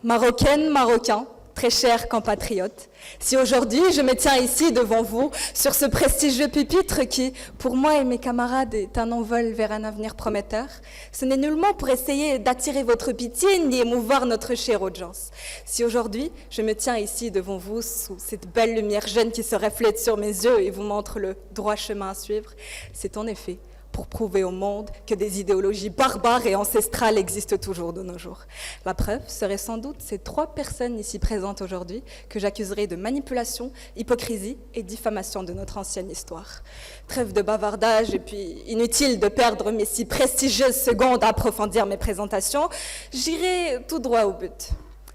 Marocaines, Marocains, très chers compatriotes, si aujourd'hui je me tiens ici devant vous, sur ce prestigieux pupitre qui, pour moi et mes camarades, est un envol vers un avenir prometteur, ce n'est nullement pour essayer d'attirer votre pitié ni émouvoir notre chère audience. Si aujourd'hui je me tiens ici devant vous, sous cette belle lumière jeune qui se reflète sur mes yeux et vous montre le droit chemin à suivre, c'est en effet pour prouver au monde que des idéologies barbares et ancestrales existent toujours de nos jours. La preuve serait sans doute ces 3 personnes ici présentes aujourd'hui que j'accuserai de manipulation, hypocrisie et diffamation de notre ancienne histoire. Trêve de bavardage et puis inutile de perdre mes si prestigieuses secondes à approfondir mes présentations, j'irai tout droit au but.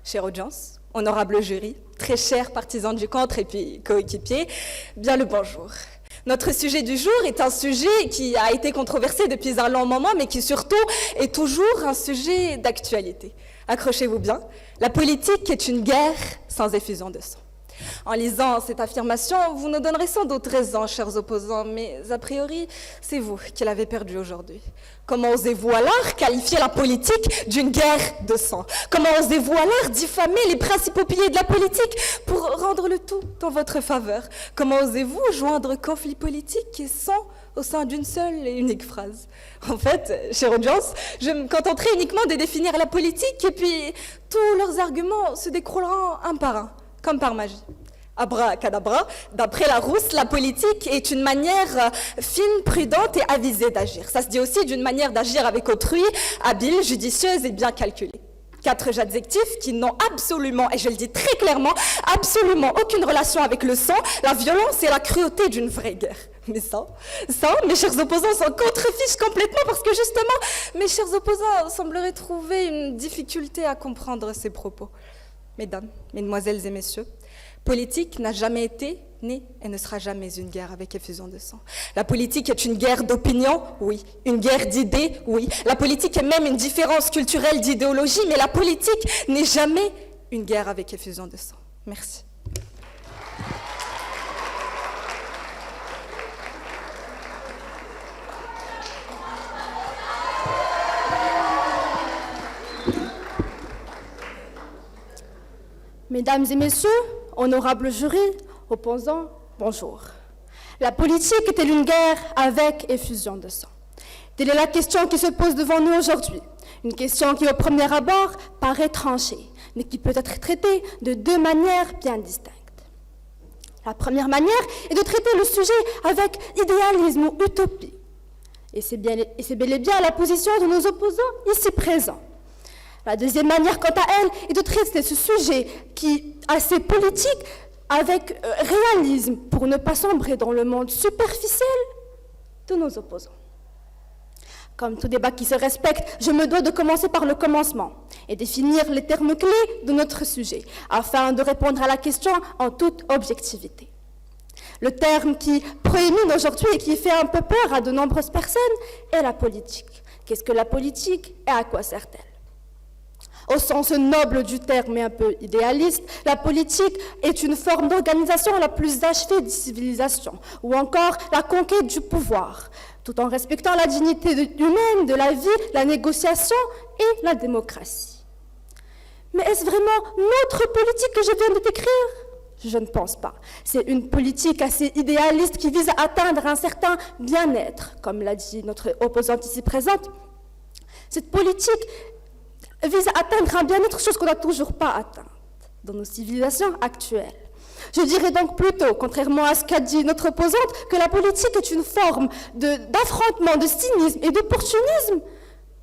Chère audience, honorable jury, très chers partisans du contre et puis coéquipiers, bien le bonjour. Notre sujet du jour est un sujet qui a été controversé depuis un long moment, mais qui surtout est toujours un sujet d'actualité. Accrochez-vous bien, la politique est une guerre sans effusion de sang. En lisant cette affirmation, vous nous donnerez sans doute raison, chers opposants, mais a priori, c'est vous qui l'avez perdu aujourd'hui. Comment osez-vous alors qualifier la politique d'une guerre de sang? Comment osez-vous alors diffamer les principaux piliers de la politique pour rendre le tout en votre faveur? Comment osez-vous joindre conflit politique et sang au sein d'une seule et unique phrase? En fait, chère audience, je me contenterai uniquement de définir la politique et puis tous leurs arguments se décrouleront un par un, comme par magie. Abracadabra, d'après Larousse, la politique est une manière fine, prudente et avisée d'agir. Ça se dit aussi d'une manière d'agir avec autrui, habile, judicieuse et bien calculée. 4 adjectifs qui n'ont absolument, et je le dis très clairement, absolument aucune relation avec le sang, la violence et la cruauté d'une vraie guerre. Mais ça, mes chers opposants s'en contrefichent complètement parce que justement, mes chers opposants sembleraient trouver une difficulté à comprendre ces propos. Mesdames, mesdemoiselles et messieurs, politique n'a jamais été, n'est et ne sera jamais une guerre avec effusion de sang. La politique est une guerre d'opinion, oui. Une guerre d'idées, oui. La politique est même une différence culturelle d'idéologie, mais la politique n'est jamais une guerre avec effusion de sang. Merci. Mesdames et messieurs, honorables jury, opposants, bonjour. La politique est-elle une guerre avec effusion de sang? Telle est la question qui se pose devant nous aujourd'hui. Une question qui, au premier abord, paraît tranchée, mais qui peut être traitée de 2 manières bien distinctes. La première manière est de traiter le sujet avec idéalisme ou utopie. Et c'est bel et bien la position de nos opposants ici présents. La deuxième manière, quant à elle, est de traiter ce sujet qui, assez politique, avec réalisme, pour ne pas sombrer dans le monde superficiel de nos opposants. Comme tout débat qui se respecte, je me dois de commencer par le commencement et définir les termes clés de notre sujet, afin de répondre à la question en toute objectivité. Le terme qui prédomine aujourd'hui et qui fait un peu peur à de nombreuses personnes est la politique. Qu'est-ce que la politique et à quoi sert-elle? Au sens noble du terme et un peu idéaliste, la politique est une forme d'organisation la plus achevée des civilisations, ou encore la conquête du pouvoir, tout en respectant la dignité humaine, de la vie, la négociation et la démocratie. Mais est-ce vraiment notre politique que je viens de décrire? Je ne pense pas. C'est une politique assez idéaliste qui vise à atteindre un certain bien-être, comme l'a dit notre opposante ici présente. Cette politique vise à atteindre un bien-être, chose qu'on n'a toujours pas atteinte dans nos civilisations actuelles. Je dirais donc plutôt, contrairement à ce qu'a dit notre opposante, que la politique est une forme d'affrontement, de cynisme et d'opportunisme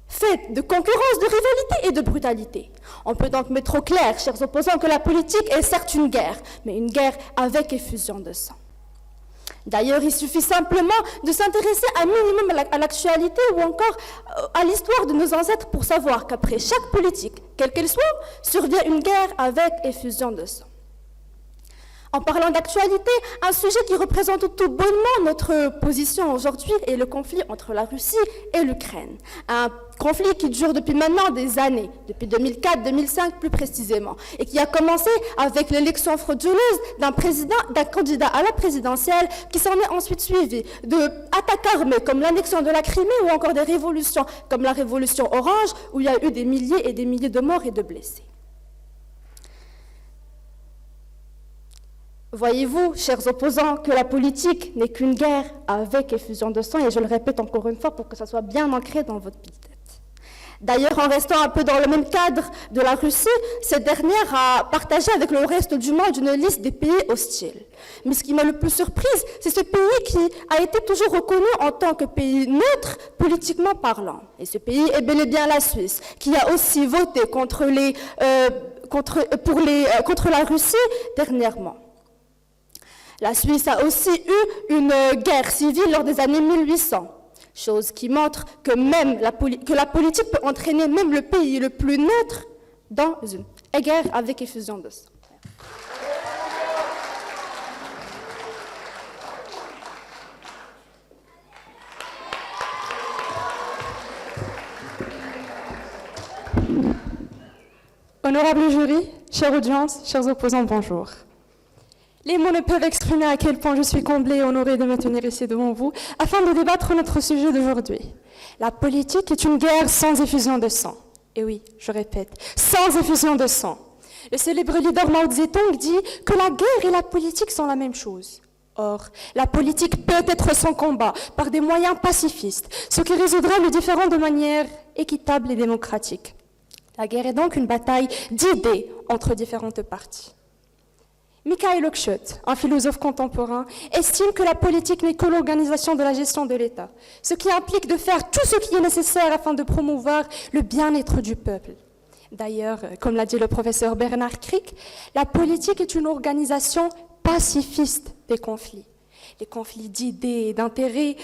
faite de concurrence, de rivalité et de brutalité. On peut donc mettre au clair, chers opposants, que la politique est certes une guerre, mais une guerre avec effusion de sang. D'ailleurs, il suffit simplement de s'intéresser un minimum à l'actualité ou encore à l'histoire de nos ancêtres pour savoir qu'après chaque politique, quelle qu'elle soit, survient une guerre avec effusion de sang. En parlant d'actualité, un sujet qui représente tout bonnement notre position aujourd'hui est le conflit entre la Russie et l'Ukraine. Un conflit qui dure depuis maintenant des années, depuis 2004-2005 plus précisément, et qui a commencé avec l'élection frauduleuse d'un candidat à la présidentielle qui s'en est ensuite suivi d'attaques armées comme l'annexion de la Crimée ou encore des révolutions comme la révolution orange où il y a eu des milliers et des milliers de morts et de blessés. Voyez-vous, chers opposants, que la politique n'est qu'une guerre avec effusion de sang, et je le répète encore une fois pour que ça soit bien ancré dans votre tête. D'ailleurs, en restant un peu dans le même cadre de la Russie, cette dernière a partagé avec le reste du monde une liste des pays hostiles. Mais ce qui m'a le plus surprise, c'est ce pays qui a été toujours reconnu en tant que pays neutre, politiquement parlant. Et ce pays est bel et bien la Suisse, qui a aussi voté contre la Russie dernièrement. La Suisse a aussi eu une guerre civile lors des années 1800. Chose qui montre que la politique peut entraîner même le pays le plus neutre dans une guerre avec effusion de sang. Honorable jury, chère audience, chers opposants, bonjour. Les mots ne peuvent exprimer à quel point je suis comblée et honorée de me tenir ici devant vous afin de débattre notre sujet d'aujourd'hui. La politique est une guerre sans effusion de sang. Et oui, je répète, sans effusion de sang. Le célèbre leader Mao Zedong dit que la guerre et la politique sont la même chose. Or, la politique peut être sans combat par des moyens pacifistes, ce qui résoudra le différend de manière équitable et démocratique. La guerre est donc une bataille d'idées entre différentes parties. Mikhail Okhotsk, un philosophe contemporain, estime que la politique n'est que l'organisation de la gestion de l'État, ce qui implique de faire tout ce qui est nécessaire afin de promouvoir le bien-être du peuple. D'ailleurs, comme l'a dit le professeur Bernard Crick, la politique est une organisation pacifiste des conflits. Les conflits d'idées et d'intérêts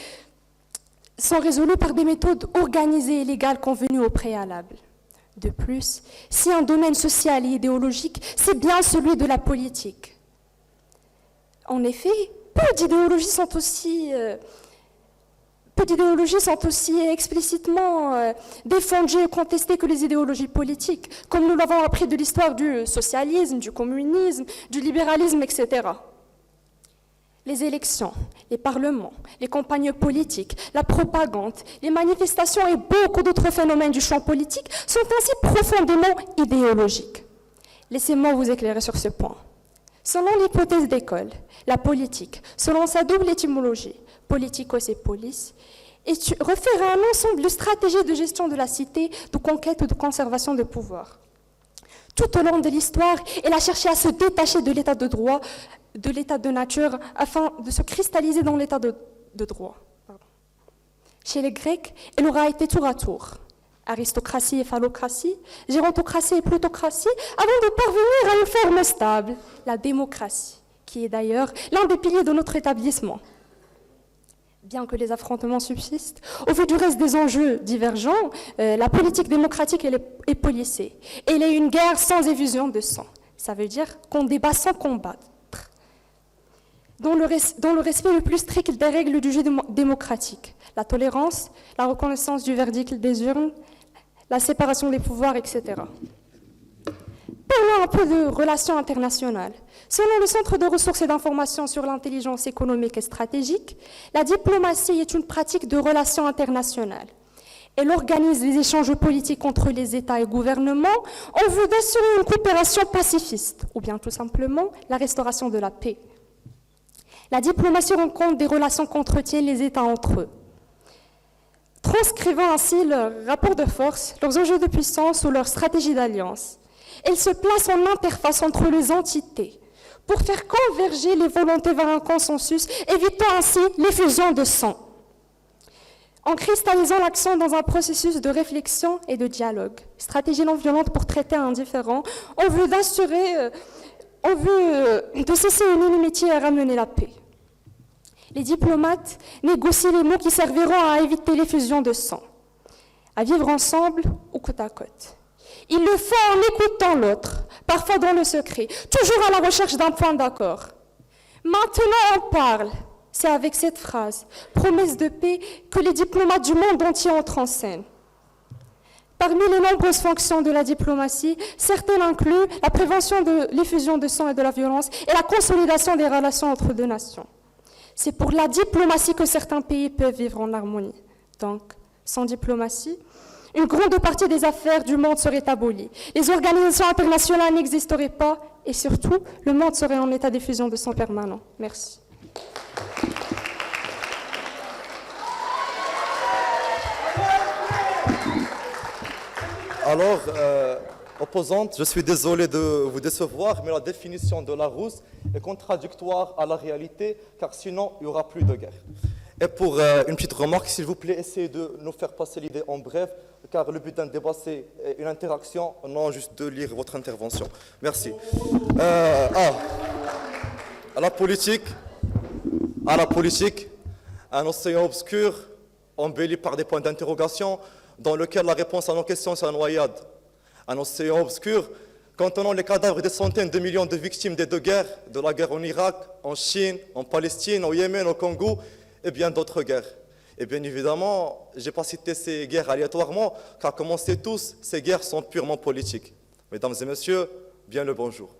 sont résolus par des méthodes organisées et légales convenues au préalable. De plus, si un domaine social et idéologique, c'est bien celui de la politique. En effet, peu d'idéologies sont aussi explicitement défendues et contestées que les idéologies politiques, comme nous l'avons appris de l'histoire du socialisme, du communisme, du libéralisme, etc. Les élections, les parlements, les campagnes politiques, la propagande, les manifestations et beaucoup d'autres phénomènes du champ politique sont ainsi profondément idéologiques. Laissez-moi vous éclairer sur ce point. Selon l'hypothèse d'école, la politique, selon sa double étymologie, politikos et polis, réfère à un ensemble de stratégies de gestion de la cité, de conquête ou de conservation de pouvoir. Tout au long de l'histoire, elle a cherché à se détacher de l'état de droit, de l'état de nature, afin de se cristalliser dans l'état de droit. Chez les Grecs, elle aura été tour à tour. Aristocratie et phallocratie, gérontocratie et plutocratie, avant de parvenir à une forme stable, la démocratie, qui est d'ailleurs l'un des piliers de notre établissement. Bien que les affrontements subsistent, au vu du reste des enjeux divergents, la politique démocratique est policée. Elle est une guerre sans effusion de sang. Ça veut dire qu'on débat sans combattre, dans le respect le plus strict des règles du jeu démocratique, la tolérance, la reconnaissance du verdict des urnes, la séparation des pouvoirs, etc. Parlons un peu de relations internationales. Selon le Centre de ressources et d'information sur l'intelligence économique et stratégique, la diplomatie est une pratique de relations internationales. Elle organise les échanges politiques entre les États et gouvernements en vue d'assurer une coopération pacifiste, ou bien tout simplement la restauration de la paix. La diplomatie rend compte des relations qu'entretiennent les États entre eux, transcrivant ainsi leurs rapports de force, leurs enjeux de puissance ou leurs stratégies d'alliance. Elle se place en interface entre les entités pour faire converger les volontés vers un consensus, évitant ainsi l'effusion de sang, en cristallisant l'accent dans un processus de réflexion et de dialogue. Stratégie non violente pour traiter un différend, en vue de cesser une inimitié et ramener la paix. Les diplomates négocient les mots qui serviront à éviter l'effusion de sang, à vivre ensemble ou côte à côte. Il le fait en écoutant l'autre, parfois dans le secret, toujours à la recherche d'un point d'accord. Maintenant on parle. C'est avec cette phrase, promesse de paix, que les diplomates du monde entier entrent en scène. Parmi les nombreuses fonctions de la diplomatie, certaines incluent la prévention de l'effusion de sang et de la violence et la consolidation des relations entre deux nations. C'est pour la diplomatie que certains pays peuvent vivre en harmonie. Donc, sans diplomatie, une grande partie des affaires du monde serait abolie. Les organisations internationales n'existeraient pas et surtout, le monde serait en état d'effusion de sang permanent. Merci. Alors, opposante, je suis désolé de vous décevoir, mais la définition de Larousse est contradictoire à la réalité, car sinon, il n'y aura plus de guerre. Et pour une petite remarque, s'il vous plaît, essayez de nous faire passer l'idée en bref, car le but d'un débat, c'est une interaction, non juste de lire votre intervention. Merci. À la politique, un océan obscur, embelli par des points d'interrogation, dans lequel la réponse à nos questions, c'est la noyade. Un océan obscur contenant les cadavres des centaines de millions de victimes des deux guerres, de la guerre en Irak, en Chine, en Palestine, au Yémen, au Congo, et bien d'autres guerres. Et bien évidemment, je n'ai pas cité ces guerres aléatoirement, car comme on sait tous, ces guerres sont purement politiques. Mesdames et messieurs, bien le bonjour.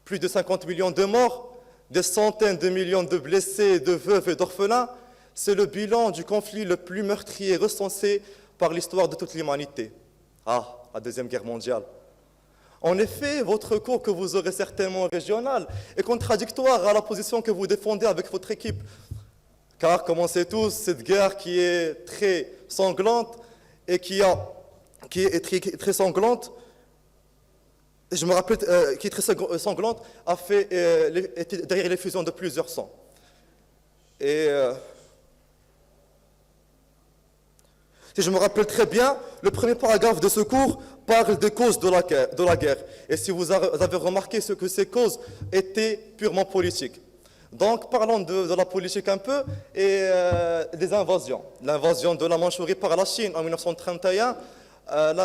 Plus de 50 millions de morts, des centaines de millions de blessés, de veuves et d'orphelins, c'est le bilan du conflit le plus meurtrier recensé par l'histoire de toute l'humanité. Ah, la Deuxième Guerre mondiale. En effet, votre cours que vous aurez certainement régional est contradictoire à la position que vous défendez avec votre équipe. Car, comme on sait tous, cette guerre qui est très sanglante et qui est très sanglante, je me rappelle, qui est très sanglante, était derrière l'effusion de plusieurs sangs. Et si je me rappelle très bien, le premier paragraphe de ce cours parle des causes de la guerre. Et si vous avez remarqué que ces causes étaient purement politiques. Donc, parlons de la politique un peu et des invasions. L'invasion de la Mandchourie par la Chine en 1931,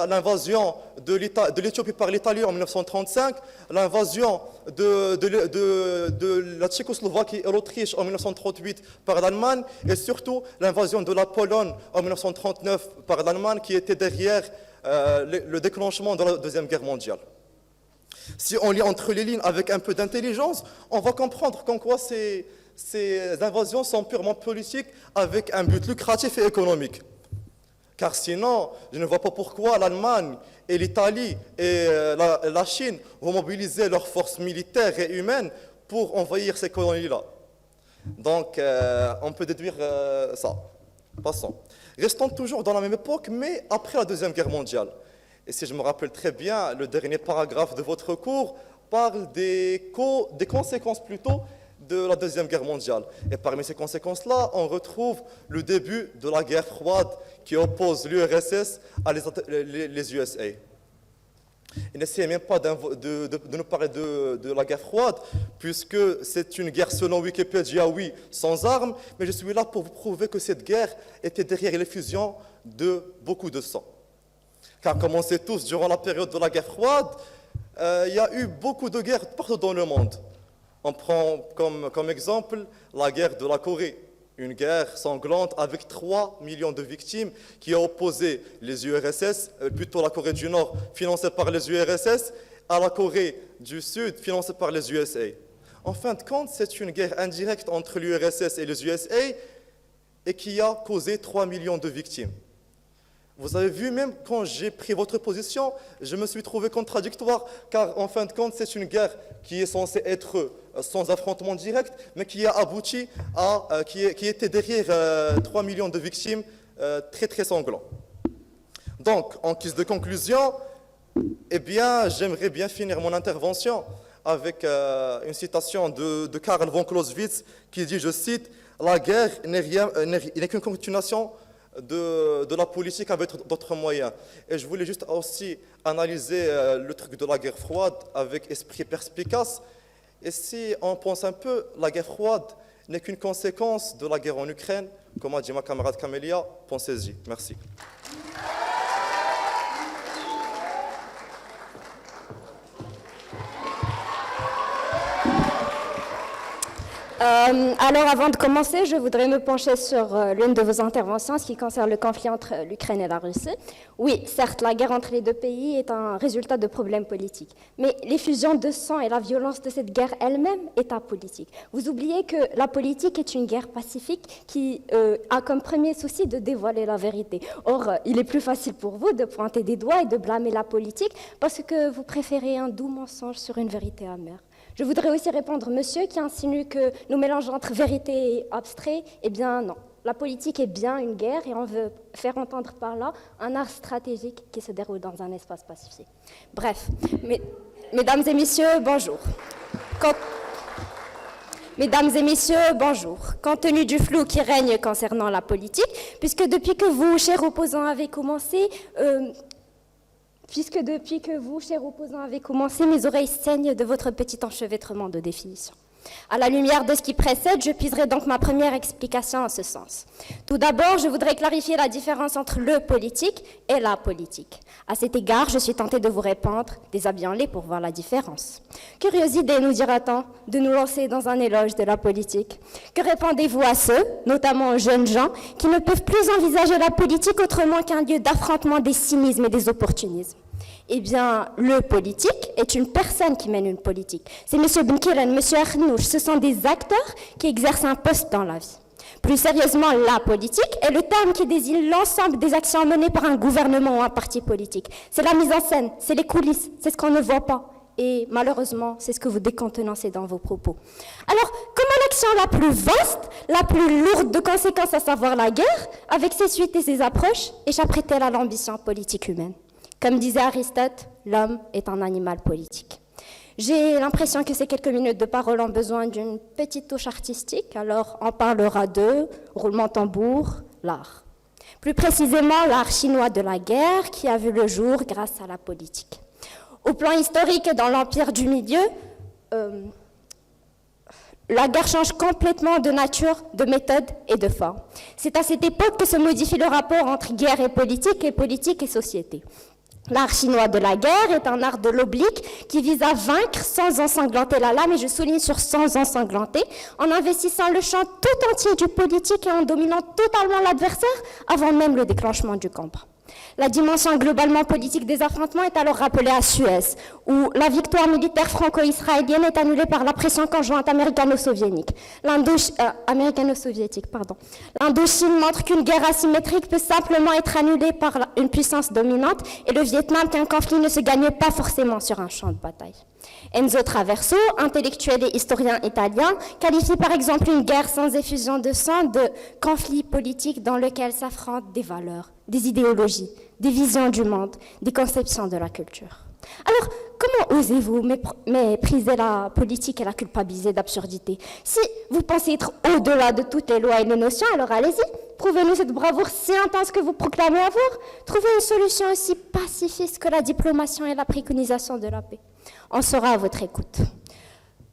l'invasion de l'Éthiopie par l'Italie en 1935, l'invasion de la Tchécoslovaquie et l'Autriche en 1938 par l'Allemagne, et surtout l'invasion de la Pologne en 1939 par l'Allemagne, qui était derrière le déclenchement de la Deuxième Guerre mondiale. Si on lit entre les lignes avec un peu d'intelligence, on va comprendre qu'en quoi ces invasions sont purement politiques avec un but lucratif et économique. Car sinon, je ne vois pas pourquoi l'Allemagne et l'Italie et la Chine vont mobiliser leurs forces militaires et humaines pour envahir ces colonies-là. Donc, on peut déduire ça. Passons. Restons toujours dans la même époque, mais après la Deuxième Guerre mondiale. Et si je me rappelle très bien, le dernier paragraphe de votre cours parle des conséquences plutôt de la Deuxième Guerre mondiale. Et parmi ces conséquences-là, on retrouve le début de la guerre froide qui oppose l'URSS à les USA. Et n'essayez même pas de nous parler de la guerre froide, puisque c'est une guerre selon Wikipédia, oui, sans armes, mais je suis là pour vous prouver que cette guerre était derrière l'effusion de beaucoup de sang. Car comme on sait tous, durant la période de la guerre froide, il y a eu beaucoup de guerres partout dans le monde. On prend comme exemple la guerre de la Corée, une guerre sanglante avec 3 millions de victimes qui a opposé les URSS, plutôt la Corée du Nord financée par les URSS, à la Corée du Sud financée par les USA. En fin de compte, c'est une guerre indirecte entre l'URSS et les USA et qui a causé 3 millions de victimes. Vous avez vu, même quand j'ai pris votre position, je me suis trouvé contradictoire, car en fin de compte, c'est une guerre qui est censée être sans affrontement direct, mais qui a abouti à, qui était derrière 3 millions de victimes très très sanglants. Donc, en guise de conclusion, eh bien, j'aimerais bien finir mon intervention avec une citation de Karl von Clausewitz qui dit, je cite, « La guerre n'est qu'une continuation de la politique avec d'autres moyens. » Et je voulais juste aussi analyser le truc de la guerre froide avec esprit perspicace. Et si on pense un peu, la guerre froide n'est qu'une conséquence de la guerre en Ukraine. Comme a dit ma camarade Camélia, pensez-y. Merci. Alors, avant de commencer, je voudrais me pencher sur l'une de vos interventions, en ce qui concerne le conflit entre l'Ukraine et la Russie. Oui, certes, la guerre entre les deux pays est un résultat de problèmes politiques, mais l'effusion de sang et la violence de cette guerre elle-même est apolitique. Vous oubliez que la politique est une guerre pacifique qui a comme premier souci de dévoiler la vérité. Or, il est plus facile pour vous de pointer des doigts et de blâmer la politique parce que vous préférez un doux mensonge sur une vérité amère. Je voudrais aussi répondre, monsieur, qui insinue que nous mélangeons entre vérité et abstrait. Eh bien, non. La politique est bien une guerre et on veut faire entendre par là un art stratégique qui se déroule dans un espace pacifié. Bref, mesdames et messieurs, bonjour. Mesdames et messieurs, bonjour. Compte tenu du flou qui règne concernant la politique, puisque depuis que vous, chers opposants, avez commencé, mes oreilles saignent de votre petit enchevêtrement de définition. À la lumière de ce qui précède, je puiserai donc ma première explication en ce sens. Tout d'abord, je voudrais clarifier la différence entre le politique et la politique. À cet égard, je suis tentée de vous répondre, déshabillons-les pour voir la différence. Curieuse idée, nous dira-t-on, de nous lancer dans un éloge de la politique. Que répondez-vous à ceux, notamment aux jeunes gens, qui ne peuvent plus envisager la politique autrement qu'un lieu d'affrontement des cynismes et des opportunismes? Eh bien, le politique est une personne qui mène une politique. C'est M. Benkiran, M. Arnouch, ce sont des acteurs qui exercent un poste dans la vie. Plus sérieusement, la politique est le terme qui désigne l'ensemble des actions menées par un gouvernement ou un parti politique. C'est la mise en scène, c'est les coulisses, c'est ce qu'on ne voit pas. Et malheureusement, c'est ce que vous décontenancez dans vos propos. Alors, comment l'action la plus vaste, la plus lourde de conséquences, à savoir la guerre, avec ses suites et ses approches, échapperait-elle à l'ambition politique humaine ? Comme disait Aristote, l'homme est un animal politique. J'ai l'impression que ces quelques minutes de parole ont besoin d'une petite touche artistique, alors on parlera de roulement tambour, l'art. Plus précisément, l'art chinois de la guerre qui a vu le jour grâce à la politique. Au plan historique et dans l'Empire du Milieu, la guerre change complètement de nature, de méthode et de forme. C'est à cette époque que se modifie le rapport entre guerre et politique et société. L'art chinois de la guerre est un art de l'oblique qui vise à vaincre sans ensanglanter la lame, et je souligne sur sans ensanglanter, en investissant le champ tout entier du politique et en dominant totalement l'adversaire avant même le déclenchement du combat. La dimension globalement politique des affrontements est alors rappelée à Suez, où la victoire militaire franco-israélienne est annulée par la pression conjointe américano-soviétique. L'Indochine montre qu'une guerre asymétrique peut simplement être annulée par une puissance dominante, et le Vietnam qu'un conflit ne se gagne pas forcément sur un champ de bataille. Enzo Traverso, intellectuel et historien italien, qualifie par exemple une guerre sans effusion de sang de conflit politique dans lequel s'affrontent des valeurs, des idéologies, des visions du monde, des conceptions de la culture. Alors, comment osez-vous mépriser la politique et la culpabiliser d'absurdité? Si vous pensez être au-delà de toutes les lois et les notions, alors allez-y, prouvez-nous cette bravoure si intense que vous proclamez avoir. Trouvez une solution aussi pacifiste que la diplomatie et la préconisation de la paix. On sera à votre écoute.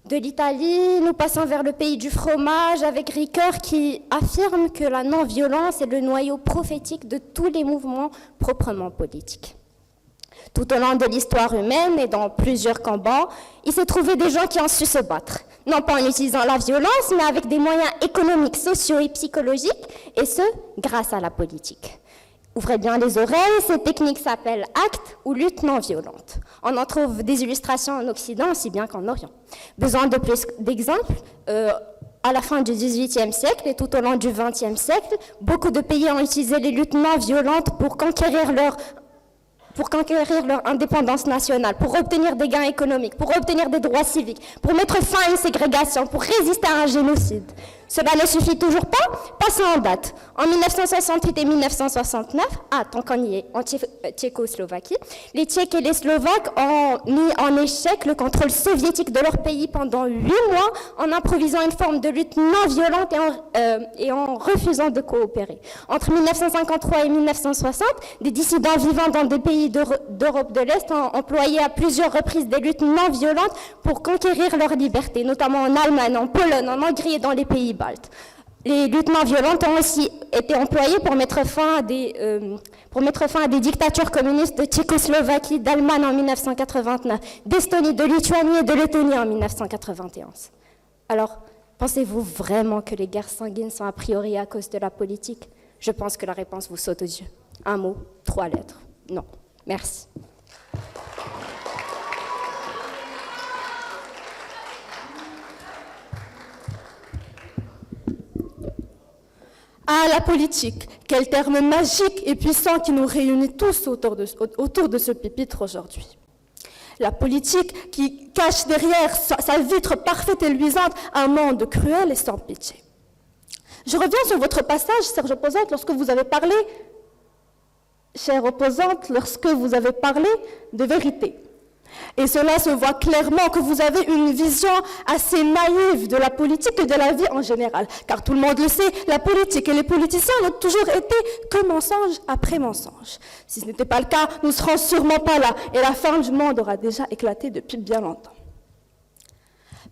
De l'Italie, nous passons vers le pays du fromage avec Ricoeur qui affirme que la non-violence est le noyau prophétique de tous les mouvements proprement politiques. Tout au long de l'histoire humaine et dans plusieurs combats, il s'est trouvé des gens qui ont su se battre, non pas en utilisant la violence, mais avec des moyens économiques, sociaux et psychologiques, et ce, grâce à la politique. Ouvrez bien les oreilles, cette technique s'appelle acte ou lutte non violente. On en trouve des illustrations en Occident aussi bien qu'en Orient. Besoin de plus d'exemples à la fin du XVIIIe siècle et tout au long du XXe siècle, beaucoup de pays ont utilisé les luttes non violentes pour conquérir leur indépendance nationale, pour obtenir des gains économiques, pour obtenir des droits civiques, pour mettre fin à une ségrégation, pour résister à un génocide. Cela ne suffit toujours pas. Passons en date. En 1968 et 1969, tant qu'on y est, en Tchécoslovaquie, les Tchèques et les Slovaques ont mis en échec le contrôle soviétique de leur pays pendant 8 mois en improvisant une forme de lutte non violente et en refusant de coopérer. Entre 1953 et 1960, des dissidents vivant dans des pays d'Europe de l'Est ont employé à plusieurs reprises des luttes non violentes pour conquérir leur liberté, notamment en Allemagne, en Pologne, en Hongrie et dans les pays baltes. Les luttes non violentes ont aussi été employées pour mettre fin à des dictatures communistes de Tchécoslovaquie, d'Allemagne en 1989, d'Estonie, de Lituanie et de Lettonie en 1991. Alors, Pensez-vous vraiment que les guerres sanguines sont a priori à cause de la politique? Je pense que la réponse vous saute aux yeux. Un mot, 3 lettres. Non. Merci. Ah, la politique, quel terme magique et puissant qui nous réunit tous autour de ce pupitre aujourd'hui. La politique qui cache derrière sa vitre parfaite et luisante un monde cruel et sans pitié. Je reviens sur votre passage, chère opposante, lorsque vous avez parlé de vérité. Et cela se voit clairement que vous avez une vision assez naïve de la politique et de la vie en général. Car tout le monde le sait, la politique et les politiciens n'ont toujours été que mensonge après mensonge. Si ce n'était pas le cas, nous ne serons sûrement pas là et la fin du monde aura déjà éclaté depuis bien longtemps.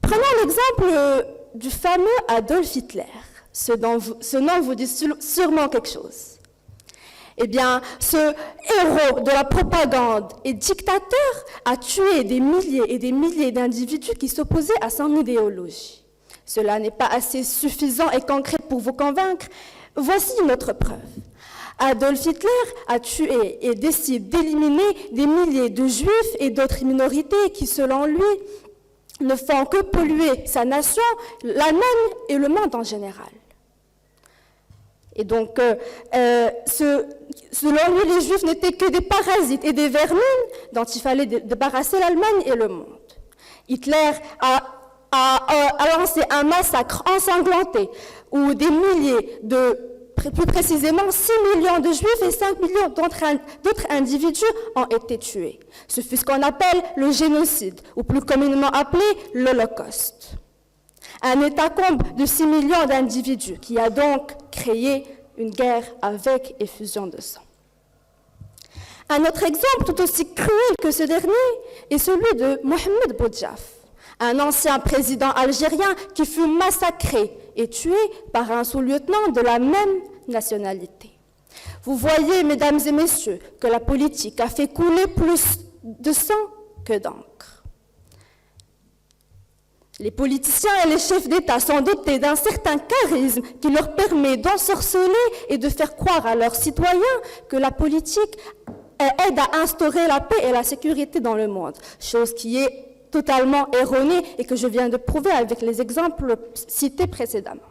Prenons l'exemple du fameux Adolf Hitler. Ce nom vous dit sûrement quelque chose. Eh bien, ce héros de la propagande et dictateur a tué des milliers et des milliers d'individus qui s'opposaient à son idéologie. Cela n'est pas assez suffisant et concret pour vous convaincre. Voici une autre preuve. Adolf Hitler a tué et décide d'éliminer des milliers de juifs et d'autres minorités qui, selon lui, ne font que polluer sa nation, la même et le monde en général. Et donc, selon lui, les Juifs n'étaient que des parasites et des vermines dont il fallait débarrasser l'Allemagne et le monde. Hitler a lancé un massacre ensanglanté où des milliers plus précisément 6 millions de Juifs et 5 millions d'autres individus ont été tués. Ce fut ce qu'on appelle le génocide, ou plus communément appelé l'Holocauste. Un hécatombe de 6 millions d'individus qui a donc créé une guerre avec effusion de sang. Un autre exemple tout aussi cruel que ce dernier est celui de Mohamed Boudiaf, un ancien président algérien qui fut massacré et tué par un sous-lieutenant de la même nationalité. Vous voyez, mesdames et messieurs, que la politique a fait couler plus de sang que d'encre. Les politiciens et les chefs d'État sont dotés d'un certain charisme qui leur permet d'ensorceler et de faire croire à leurs citoyens que la politique aide à instaurer la paix et la sécurité dans le monde, chose qui est totalement erronée et que je viens de prouver avec les exemples cités précédemment.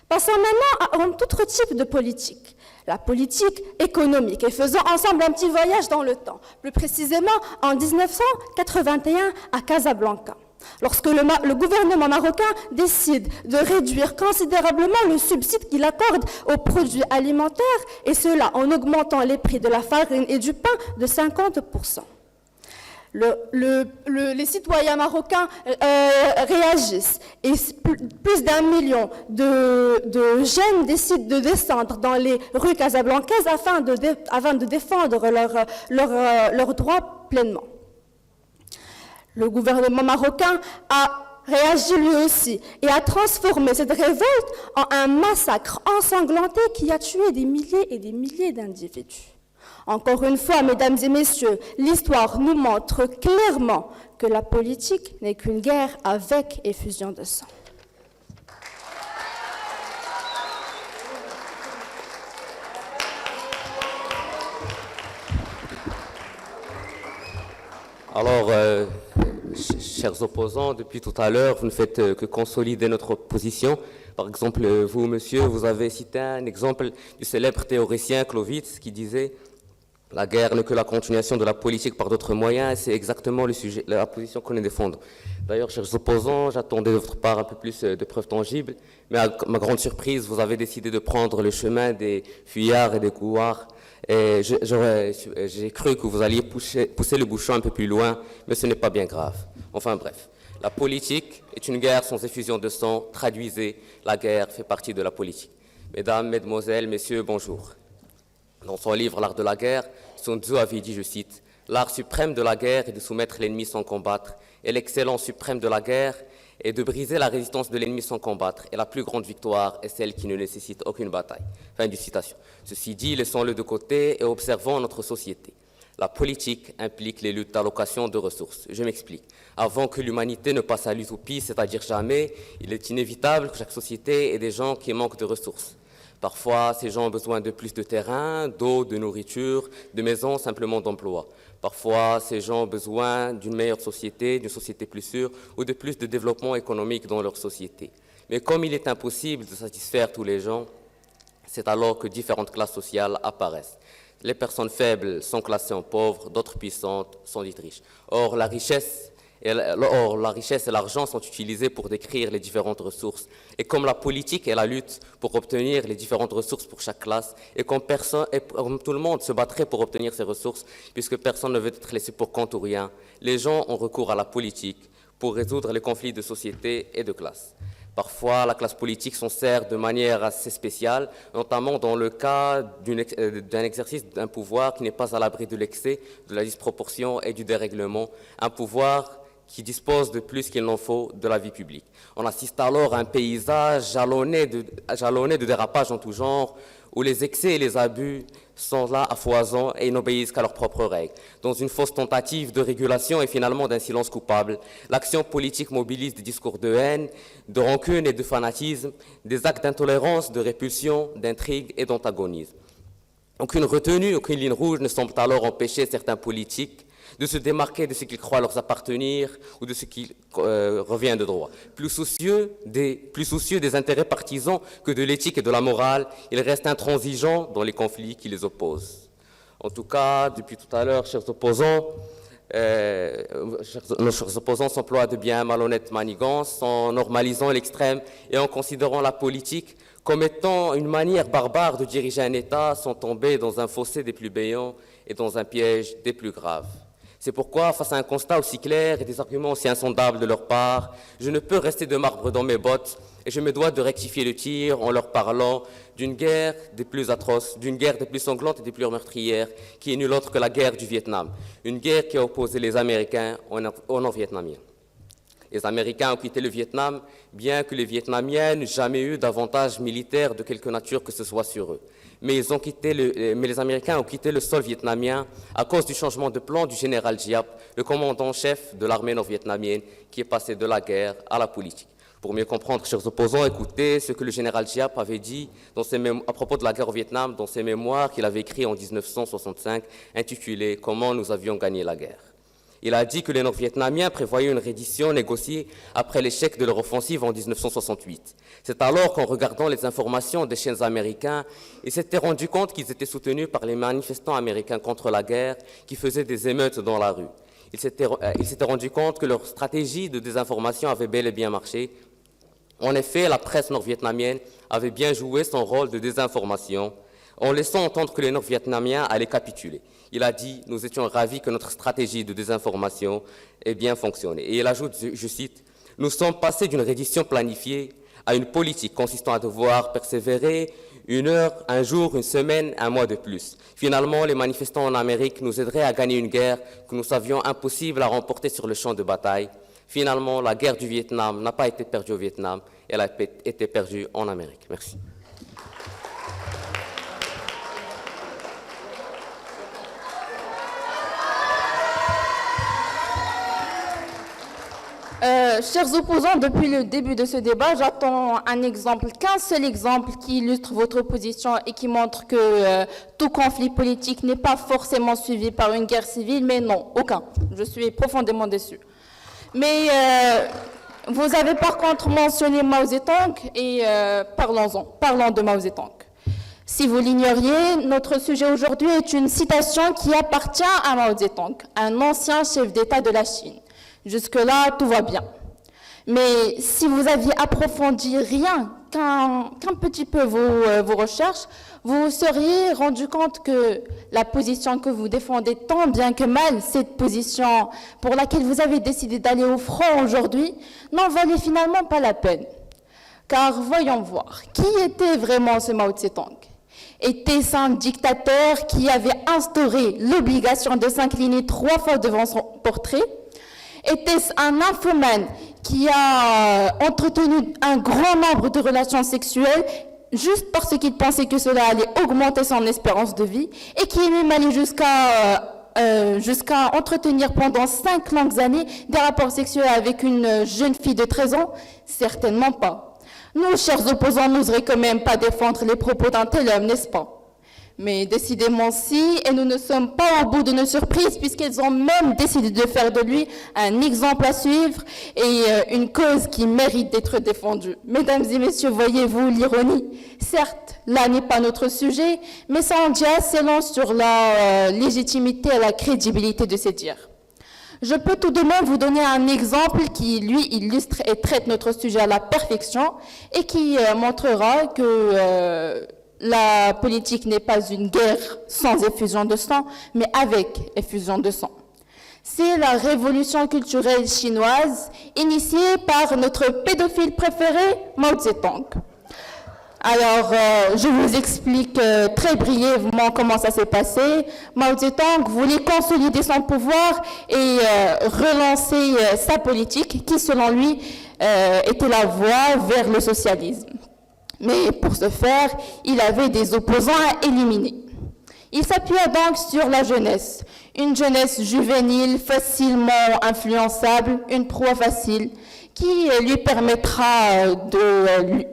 Passons maintenant à un autre type de politique, la politique économique, et faisons ensemble un petit voyage dans le temps, plus précisément en 1981 à Casablanca. Lorsque le gouvernement marocain décide de réduire considérablement le subside qu'il accorde aux produits alimentaires, et cela en augmentant les prix de la farine et du pain de 50%. Les citoyens marocains réagissent et plus d'1 million de jeunes décident de descendre dans les rues casablancaises afin de défendre leurs droits pleinement. Le gouvernement marocain a réagi lui aussi et a transformé cette révolte en un massacre ensanglanté qui a tué des milliers et des milliers d'individus. Encore une fois, mesdames et messieurs, l'histoire nous montre clairement que la politique n'est qu'une guerre avec effusion de sang. Alors, chers opposants, depuis tout à l'heure, vous ne faites que consolider notre position. Par exemple, vous, monsieur, vous avez cité un exemple du célèbre théoricien Clausewitz qui disait « La guerre n'est que la continuation de la politique par d'autres moyens », et c'est exactement le sujet, la position qu'on est défendre. D'ailleurs, chers opposants, j'attendais de votre part un peu plus de preuves tangibles, mais à ma grande surprise, vous avez décidé de prendre le chemin des fuyards et des couards. Et j'ai cru que vous alliez pousser le bouchon un peu plus loin, mais ce n'est pas bien grave. Enfin bref, la politique est une guerre sans effusion de sang. Traduisez, la guerre fait partie de la politique. Mesdames, mesdemoiselles, messieurs, bonjour. Dans son livre « L'art de la guerre », Sun Tzu avait dit, je cite, « L'art suprême de la guerre est de soumettre l'ennemi sans combattre, et l'excellence suprême de la guerre est de briser la résistance de l'ennemi sans combattre, et la plus grande victoire est celle qui ne nécessite aucune bataille. » Fin du citation. Ceci dit, laissons-le de côté et observons notre société. La politique implique les luttes d'allocation de ressources. Je m'explique. Avant que l'humanité ne passe à l'utopie, c'est-à-dire jamais, il est inévitable que chaque société ait des gens qui manquent de ressources. Parfois, ces gens ont besoin de plus de terrain, d'eau, de nourriture, de maisons, simplement d'emploi. Parfois, ces gens ont besoin d'une meilleure société, d'une société plus sûre ou de plus de développement économique dans leur société. Mais comme il est impossible de satisfaire tous les gens, c'est alors que différentes classes sociales apparaissent. Les personnes faibles sont classées en pauvres, d'autres puissantes sont dites riches. Or, la richesse et l'argent sont utilisés pour décrire les différentes ressources. Et comme la politique est la lutte pour obtenir les différentes ressources pour chaque classe, et comme tout le monde se battrait pour obtenir ces ressources, puisque personne ne veut être laissé pour compte ou rien, les gens ont recours à la politique pour résoudre les conflits de société et de classe. Parfois, la classe politique s'en sert de manière assez spéciale, notamment dans le cas d'un exercice d'un pouvoir qui n'est pas à l'abri de l'excès, de la disproportion et du dérèglement, un pouvoir qui dispose de plus qu'il n'en faut de la vie publique. On assiste alors à un paysage jalonné de dérapages en tout genre, où les excès et les abus sont là à foison et n'obéissent qu'à leurs propres règles. Dans une fausse tentative de régulation et finalement d'un silence coupable, l'action politique mobilise des discours de haine, de rancune et de fanatisme, des actes d'intolérance, de répulsion, d'intrigue et d'antagonisme. Aucune retenue, aucune ligne rouge ne semble alors empêcher certains politiques de se démarquer de ce qu'ils croient leur appartenir ou de ce qui revient de droit. Plus soucieux des intérêts partisans que de l'éthique et de la morale, ils restent intransigeants dans les conflits qui les opposent. En tout cas, depuis tout à l'heure, chers opposants, nos chers opposants s'emploient de bien malhonnêtes manigances en normalisant l'extrême et en considérant la politique comme étant une manière barbare de diriger un État sans tomber dans un fossé des plus béants et dans un piège des plus graves. C'est pourquoi, face à un constat aussi clair et des arguments aussi insondables de leur part, je ne peux rester de marbre dans mes bottes et je me dois de rectifier le tir en leur parlant d'une guerre des plus atroces, d'une guerre des plus sanglantes et des plus meurtrières, qui est nulle autre que la guerre du Vietnam, une guerre qui a opposé les Américains aux non-Vietnamiens. Les Américains ont quitté le Vietnam, bien que les Vietnamiens n'aient jamais eu d'avantage militaire de quelque nature que ce soit sur eux. Mais les Américains ont quitté le sol vietnamien à cause du changement de plan du général Giap, le commandant-chef de l'armée nord-vietnamienne, qui est passé de la guerre à la politique. Pour mieux comprendre, chers opposants, écoutez ce que le général Giap avait dit à propos de la guerre au Vietnam dans ses mémoires qu'il avait écrits en 1965, intitulés « Comment nous avions gagné la guerre ». Il a dit que les Nord-Vietnamiens prévoyaient une reddition négociée après l'échec de leur offensive en 1968. C'est alors qu'en regardant les informations des chaînes américains, ils s'étaient rendus compte qu'ils étaient soutenus par les manifestants américains contre la guerre qui faisaient des émeutes dans la rue. Ils s'étaient rendus compte que leur stratégie de désinformation avait bel et bien marché. En effet, la presse nord-vietnamienne avait bien joué son rôle de désinformation en laissant entendre que les Nord-Vietnamiens allaient capituler. Il a dit « Nous étions ravis que notre stratégie de désinformation ait bien fonctionné ». Et il ajoute, je cite, « Nous sommes passés d'une reddition planifiée à une politique consistant à devoir persévérer une heure, un jour, une semaine, un mois de plus. Finalement, les manifestants en Amérique nous aideraient à gagner une guerre que nous savions impossible à remporter sur le champ de bataille. Finalement, la guerre du Vietnam n'a pas été perdue au Vietnam, elle a été perdue en Amérique. » Merci. Chers opposants, depuis le début de ce débat, j'attends qu'un seul exemple qui illustre votre position et qui montre que tout conflit politique n'est pas forcément suivi par une guerre civile, mais non, aucun. Je suis profondément déçue. Mais vous avez par contre mentionné Mao Zedong et parlons de Mao Zedong. Si vous l'ignoriez, notre sujet aujourd'hui est une citation qui appartient à Mao Zedong, un ancien chef d'État de la Chine. Jusque-là, tout va bien. Mais si vous aviez approfondi rien qu'un petit peu vos recherches, vous vous seriez rendu compte que la position que vous défendez tant bien que mal, cette position pour laquelle vous avez décidé d'aller au front aujourd'hui, n'en valait finalement pas la peine. Car voyons voir, qui était vraiment ce Mao Zedong ? Était-ce un dictateur qui avait instauré l'obligation de s'incliner 3 fois devant son portrait ? Était-ce un nymphomane qui a entretenu un grand nombre de relations sexuelles juste parce qu'il pensait que cela allait augmenter son espérance de vie et qui est même allé jusqu'à jusqu'à entretenir pendant 5 longues années des rapports sexuels avec une jeune fille de 13 ans? Certainement pas. Nous, chers opposants, n'oseraient quand même pas défendre les propos d'un tel homme, n'est-ce pas? Mais décidément si, et nous ne sommes pas au bout de nos surprises, puisqu'elles ont même décidé de faire de lui un exemple à suivre et une cause qui mérite d'être défendue. Mesdames et messieurs, voyez-vous l'ironie? Certes, là n'est pas notre sujet, mais ça en dit assez long sur la légitimité et la crédibilité de ces dires. Je peux tout de même vous donner un exemple qui, lui, illustre et traite notre sujet à la perfection et qui montrera que la politique n'est pas une guerre sans effusion de sang, mais avec effusion de sang. C'est la révolution culturelle chinoise initiée par notre pédophile préféré, Mao Zedong. Alors, je vous explique très brièvement comment ça s'est passé. Mao Zedong voulait consolider son pouvoir et relancer sa politique qui, selon lui, était la voie vers le socialisme. Mais pour ce faire, il avait des opposants à éliminer. Il s'appuya donc sur la jeunesse, une jeunesse juvénile, facilement influençable, une proie facile, qui lui permettra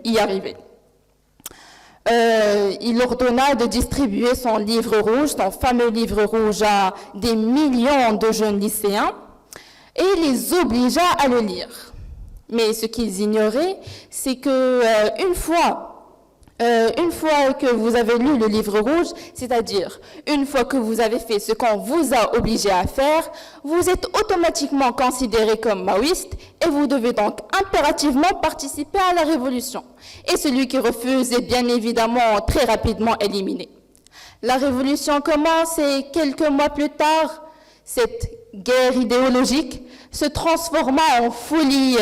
d'y arriver. Il ordonna de distribuer son livre rouge, son fameux livre rouge, à des millions de jeunes lycéens et les obligea à le lire. Mais ce qu'ils ignoraient, c'est que une fois que vous avez lu le livre rouge, c'est-à-dire une fois que vous avez fait ce qu'on vous a obligé à faire, vous êtes automatiquement considéré comme maoïste et vous devez donc impérativement participer à la révolution. Et celui qui refuse est bien évidemment très rapidement éliminé. La révolution commence et quelques mois plus tard, cette guerre idéologique se transforma en folie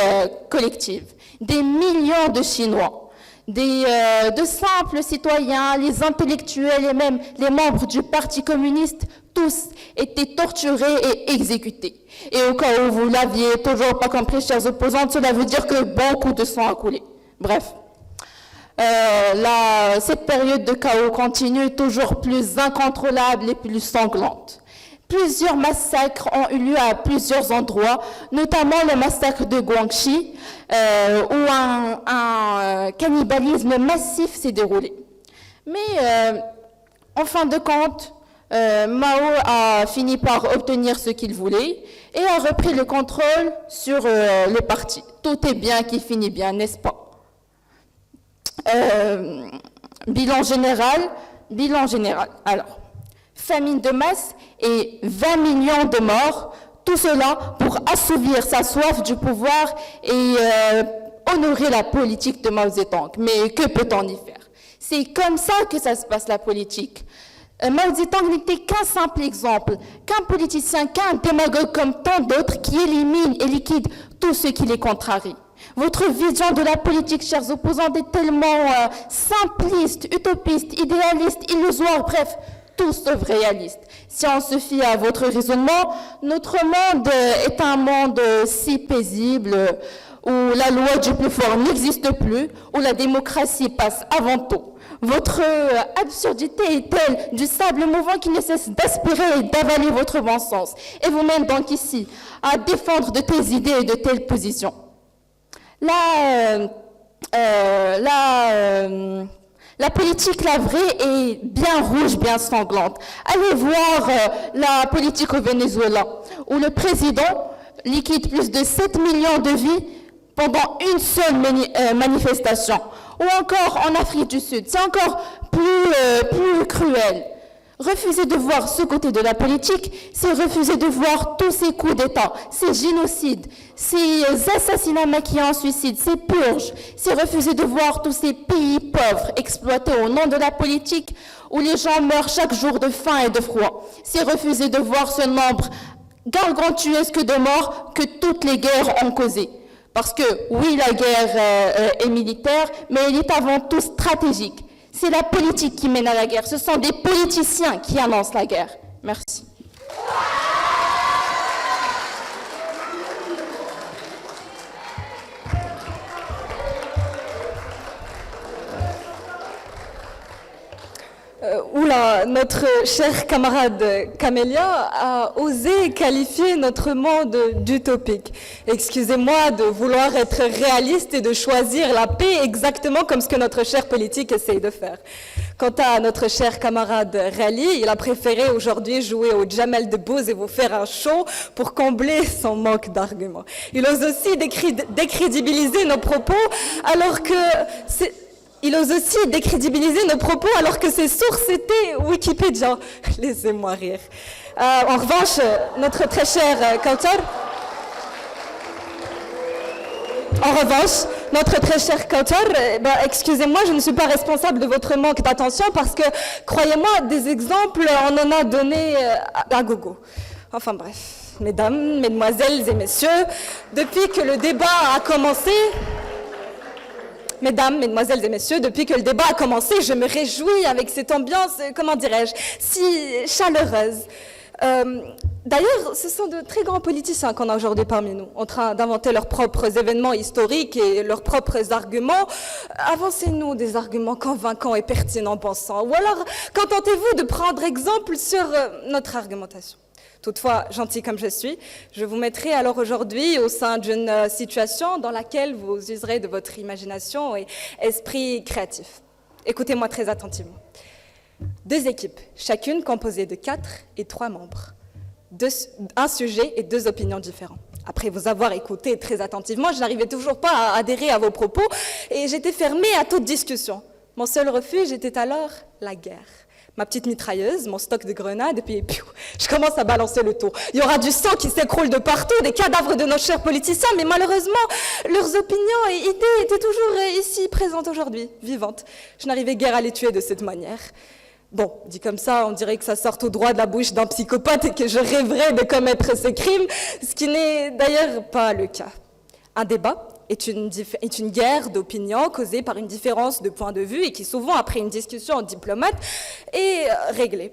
collective. Des millions de Chinois, de simples citoyens, les intellectuels et même les membres du Parti communiste, tous étaient torturés et exécutés. Et au cas où vous l'aviez toujours pas compris, chers opposants, cela veut dire que beaucoup de sang a coulé. Bref. Cette période de chaos continue, toujours plus incontrôlable et plus sanglante. Plusieurs massacres ont eu lieu à plusieurs endroits, notamment le massacre de Guangxi, où un cannibalisme massif s'est déroulé. Mais en fin de compte, Mao a fini par obtenir ce qu'il voulait et a repris le contrôle sur le parti. Tout est bien qui finit bien, n'est-ce pas? Bilan général. Alors, famine de masse et 20 millions de morts, tout cela pour assouvir sa soif du pouvoir et honorer la politique de Mao Zedong. Mais que peut-on y faire? C'est comme ça que ça se passe, la politique. Mao Zedong n'était qu'un simple exemple, qu'un politicien, qu'un démagogue comme tant d'autres qui élimine et liquide tout ce qui les contrarie. Votre vision de la politique, chers opposants, est tellement simpliste, utopiste, idéaliste, illusoire, bref, tout sauf réaliste. Si on se fie à votre raisonnement, notre monde est un monde si paisible, où la loi du plus fort n'existe plus, où la démocratie passe avant tout. Votre absurdité est telle du sable mouvant qui ne cesse d'aspirer et d'avaler votre bon sens, et vous mène donc ici à défendre de telles idées et de telles positions. La politique, la vraie, est bien rouge, bien sanglante. Allez voir la politique au Venezuela, où le président liquide plus de 7 millions de vies pendant une seule manifestation. Ou encore en Afrique du Sud, c'est encore plus cruel. Refuser de voir ce côté de la politique, c'est refuser de voir tous ces coups d'État, ces génocides, ces assassinats maquillés en suicide, ces purges. C'est refuser de voir tous ces pays pauvres exploités au nom de la politique, où les gens meurent chaque jour de faim et de froid. C'est refuser de voir ce nombre gargantuesque de morts que toutes les guerres ont causé. Parce que oui, la guerre est militaire, mais elle est avant tout stratégique. C'est la politique qui mène à la guerre. Ce sont des politiciens qui annoncent la guerre. Merci. Oula, notre chère camarade Camélia a osé qualifier notre monde d'utopique. Excusez-moi de vouloir être réaliste et de choisir la paix exactement comme ce que notre cher politique essaye de faire. Quant à notre cher camarade Rally, il a préféré aujourd'hui jouer au Jamel Debbouze et vous faire un show pour combler son manque d'arguments. Il ose aussi décrédibiliser nos propos alors que ses sources étaient Wikipédia. Laissez-moi rire. En revanche, notre très cher Kautar, excusez-moi, je ne suis pas responsable de votre manque d'attention parce que, croyez-moi, des exemples, on en a donné à gogo. Enfin bref, mesdames, mesdemoiselles et messieurs, depuis que le débat a commencé, je me réjouis avec cette ambiance, comment dirais-je, si chaleureuse. D'ailleurs, ce sont de très grands politiciens qu'on a aujourd'hui parmi nous, en train d'inventer leurs propres événements historiques et leurs propres arguments. Avancez-nous des arguments convaincants et pertinents, bon sang. Ou alors, contentez-vous de prendre exemple sur notre argumentation. Toutefois, gentil comme je suis, je vous mettrai alors aujourd'hui au sein d'une situation dans laquelle vous userez de votre imagination et esprit créatif. Écoutez-moi très attentivement. 2 équipes, chacune composée de 4 et 3 membres. Un sujet et 2 opinions différentes. Après vous avoir écouté très attentivement, je n'arrivais toujours pas à adhérer à vos propos et j'étais fermée à toute discussion. Mon seul refuge était alors la guerre. Ma petite mitrailleuse, mon stock de grenades, et puis je commence à balancer le tout. Il y aura du sang qui s'écroule de partout, des cadavres de nos chers politiciens, mais malheureusement, leurs opinions et idées étaient toujours ici, présentes aujourd'hui, vivantes. Je n'arrivais guère à les tuer de cette manière. Bon, dit comme ça, on dirait que ça sort tout droit de la bouche d'un psychopathe et que je rêverais de commettre ce crime, ce qui n'est d'ailleurs pas le cas. Un débat est une guerre d'opinion causée par une différence de point de vue et qui souvent, après une discussion diplomate, est réglée.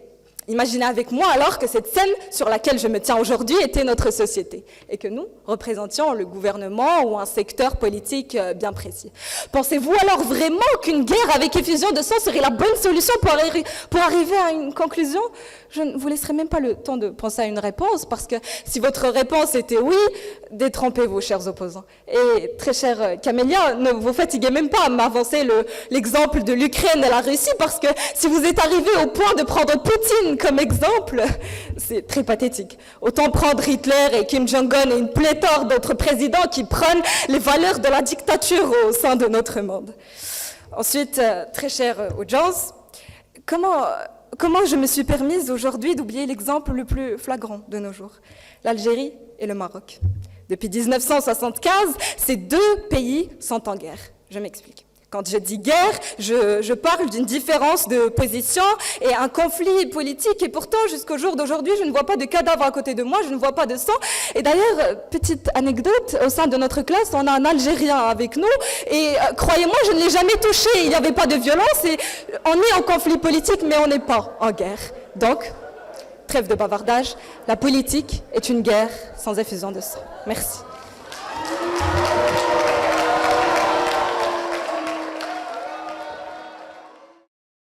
Imaginez avec moi alors que cette scène sur laquelle je me tiens aujourd'hui était notre société et que nous représentions le gouvernement ou un secteur politique bien précis. Pensez-vous alors vraiment qu'une guerre avec effusion de sang serait la bonne solution pour arriver à une conclusion? Je ne vous laisserai même pas le temps de penser à une réponse parce que si votre réponse était oui, détrompez-vous, chers opposants. Et très chère Camélia, ne vous fatiguez même pas à m'avancer l'exemple de l'Ukraine et la Russie parce que si vous êtes arrivé au point de prendre Poutine comme exemple, c'est très pathétique. Autant prendre Hitler et Kim Jong-un et une pléthore d'autres présidents qui prônent les valeurs de la dictature au sein de notre monde. Ensuite, très chère audience, comment je me suis permise aujourd'hui d'oublier l'exemple le plus flagrant de nos jours, l'Algérie et le Maroc. Depuis 1975, ces 2 pays sont en guerre. Je m'explique. Quand je dis guerre, je parle d'une différence de position et un conflit politique. Et pourtant, jusqu'au jour d'aujourd'hui, je ne vois pas de cadavre à côté de moi, je ne vois pas de sang. Et d'ailleurs, petite anecdote, au sein de notre classe, on a un Algérien avec nous. Et croyez-moi, je ne l'ai jamais touché. Il n'y avait pas de violence. Et on est en conflit politique, mais on n'est pas en guerre. Donc, trêve de bavardage, la politique est une guerre sans effusion de sang. Merci.